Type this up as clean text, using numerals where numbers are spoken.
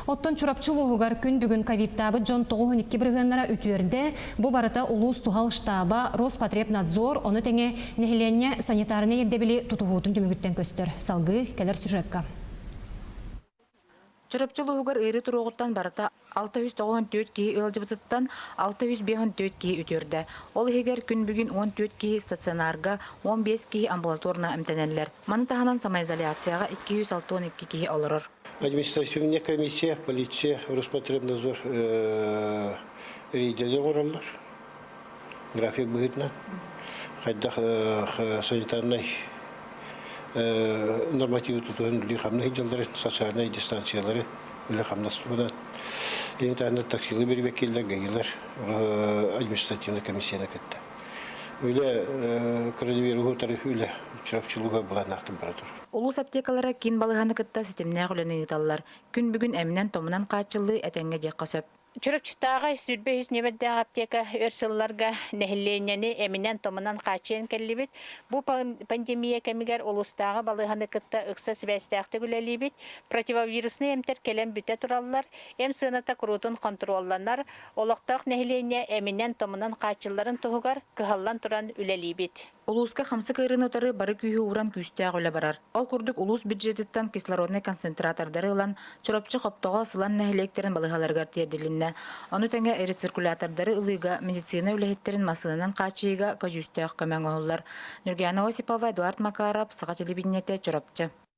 Оттон чурапчылуғығар күн бүгін ковидтабы Джон 9-12 біргінлара үтүерде, бұ барыта улус тухал штаба Роспотребнадзор, оны тәңе нехиленне санитарны еддебілі тұтуғутын түмігіттен көстер. Салғы кәлер сюжетка. Чурапчылуғығар ері тұруғыттан барыта 694 кейі ылжыбытыттан 654 кейі үтүерді. Ол егер күн бүгін 14 кейі стационарға, 15 кейі амбулаторна әмтенелер. Маны тағанан самоизоляцияға 262 кейі олырыр. Административная комиссия, полиция, Роспотребнадзор рейделер оралар. График бұғытна. Қайдақ санитарный нормативы тұтуын үлі қамны хиджалдары, социальный дистанциялары үлі қамнасы бұдан. Интернет таксилы бербек келдер, гайылар административная комиссияна кетті. Үлі коронавирусу тарифы үлі чырапчылуға бұлан ақтын баратыр. Улус аптекалара кин балығаны кытта системіне құлыны ғыталар. Күн бүгін әмінен томынан қачылы әтәңге дек қасып. Чурапчытаға сүрбейіз небедді аптека өрсылларға нәхілленені әмінен томынан қачыен кәлібет. Бұл пандемия кәмігер улустағы балығаны кытта ұқса сібәстәқті күләлібет. Противовирусны әмтер келен бүте тұралылар. Әм сыната құрутын контролланар. Олықтақ нәхіллене әмінен томынан қачыларын тұғығар күхаллан тұран үләлібет. Улуска хамсы кайрын отары бары күйі уран күстәғ үлі барар. Ол күрдік улус бюджеттен кислородный концентратордары ұлан чұрапчы қоптоға сылан нәхілектерін балығаларғар тиерділінне. Оны тәңе әрі циркулятордары ұлыға медицина үліхеттерін масылынан қачыйға көжүстәғ көмәң оғылар. Нұргияна Осипова, Эдуард Макаров, Саға телебиннете чұрапчы.